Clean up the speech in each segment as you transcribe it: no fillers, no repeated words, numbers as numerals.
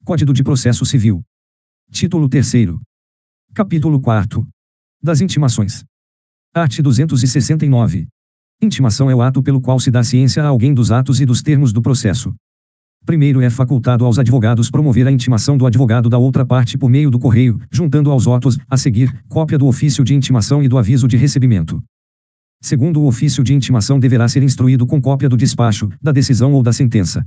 Código de Processo Civil. Título 3º. Capítulo 4. Das intimações. Art. 269. Intimação é o ato pelo qual se dá ciência a alguém dos atos e dos termos do processo. Primeiro é facultado aos advogados promover a intimação do advogado da outra parte por meio do correio, juntando aos autos, a seguir, cópia do ofício de intimação e do aviso de recebimento. Segundo, o ofício de intimação deverá ser instruído com cópia do despacho, da decisão ou da sentença.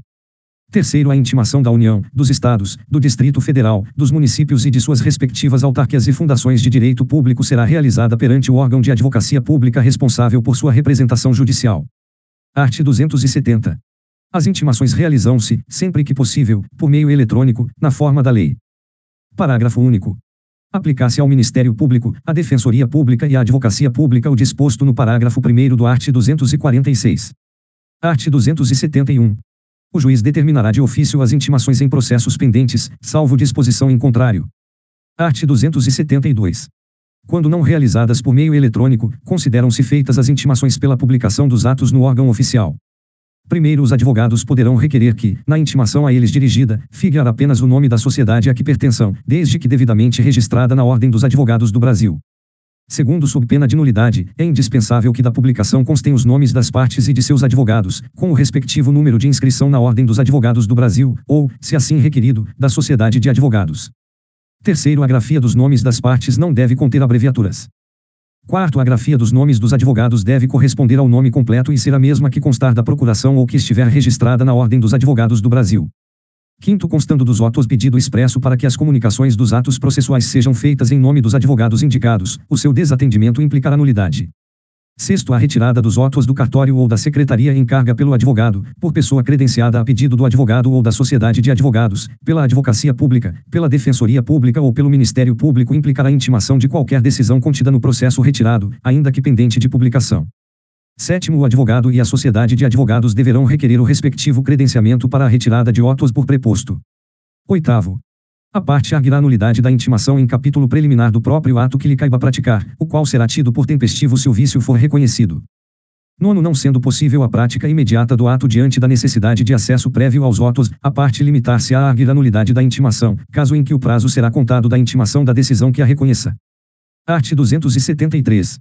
Terceiro, a intimação da União, dos Estados, do Distrito Federal, dos municípios e de suas respectivas autarquias e fundações de direito público será realizada perante o órgão de advocacia pública responsável por sua representação judicial. Art. 270. As intimações realizam-se, sempre que possível, por meio eletrônico, na forma da lei. Parágrafo único. Aplicar-se ao Ministério Público, à Defensoria Pública e à Advocacia Pública o disposto no parágrafo 1º do art. 246. Art. 271. O juiz determinará de ofício as intimações em processos pendentes, salvo disposição em contrário. Art. 272. Quando não realizadas por meio eletrônico, consideram-se feitas as intimações pela publicação dos atos no órgão oficial. Primeiro, os advogados poderão requerer que, na intimação a eles dirigida, figure apenas o nome da sociedade a que pertençam, desde que devidamente registrada na Ordem dos Advogados do Brasil. Segundo, sob pena de nulidade, é indispensável que da publicação constem os nomes das partes e de seus advogados, com o respectivo número de inscrição na Ordem dos Advogados do Brasil, ou, se assim requerido, da Sociedade de Advogados. Terceiro, a grafia dos nomes das partes não deve conter abreviaturas. Quarto, a grafia dos nomes dos advogados deve corresponder ao nome completo e ser a mesma que constar da procuração ou que estiver registrada na Ordem dos Advogados do Brasil. Quinto, constando dos autos pedido expresso para que as comunicações dos atos processuais sejam feitas em nome dos advogados indicados, o seu desatendimento implicará nulidade. Sexto, a retirada dos autos do cartório ou da secretaria em carga pelo advogado, por pessoa credenciada a pedido do advogado ou da sociedade de advogados, pela advocacia pública, pela defensoria pública ou pelo Ministério Público implicará a intimação de qualquer decisão contida no processo retirado, ainda que pendente de publicação. Sétimo, o advogado e a sociedade de advogados deverão requerer o respectivo credenciamento para a retirada de autos por preposto. Oitavo. A parte arguirá a nulidade da intimação em capítulo preliminar do próprio ato que lhe caiba praticar, o qual será tido por tempestivo se o vício for reconhecido. Nono, não sendo possível a prática imediata do ato diante da necessidade de acesso prévio aos autos, a parte limitar-se a arguir a nulidade da intimação, caso em que o prazo será contado da intimação da decisão que a reconheça. Art. 273.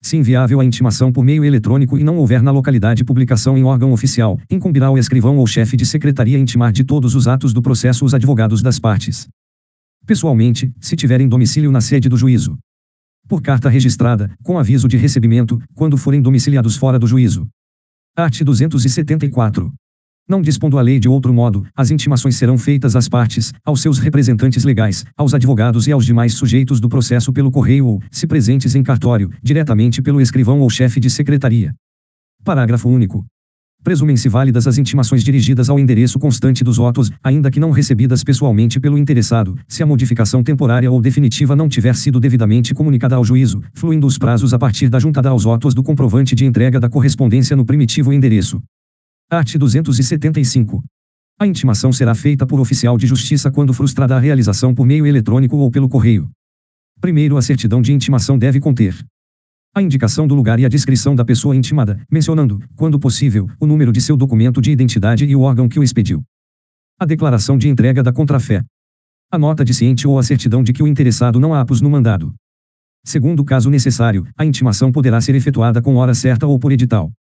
Se inviável a intimação por meio eletrônico e não houver na localidade publicação em órgão oficial, incumbirá ao escrivão ou chefe de secretaria intimar de todos os atos do processo os advogados das partes. Pessoalmente, se tiverem domicílio na sede do juízo. Por carta registrada, com aviso de recebimento, quando forem domiciliados fora do juízo. Art. 274. Não dispondo a lei de outro modo, as intimações serão feitas às partes, aos seus representantes legais, aos advogados e aos demais sujeitos do processo pelo correio ou, se presentes em cartório, diretamente pelo escrivão ou chefe de secretaria. Parágrafo único. Presumem-se válidas as intimações dirigidas ao endereço constante dos autos, ainda que não recebidas pessoalmente pelo interessado, se a modificação temporária ou definitiva não tiver sido devidamente comunicada ao juízo, fluindo os prazos a partir da juntada aos autos do comprovante de entrega da correspondência no primitivo endereço. Art. 275. A intimação será feita por oficial de justiça quando frustrada a realização por meio eletrônico ou pelo correio. Primeiro, a certidão de intimação deve conter a indicação do lugar e a descrição da pessoa intimada, mencionando, quando possível, o número de seu documento de identidade e o órgão que o expediu. A declaração de entrega da contrafé. A nota de ciente ou a certidão de que o interessado não há apos no mandado. Segundo, caso necessário, a intimação poderá ser efetuada com hora certa ou por edital.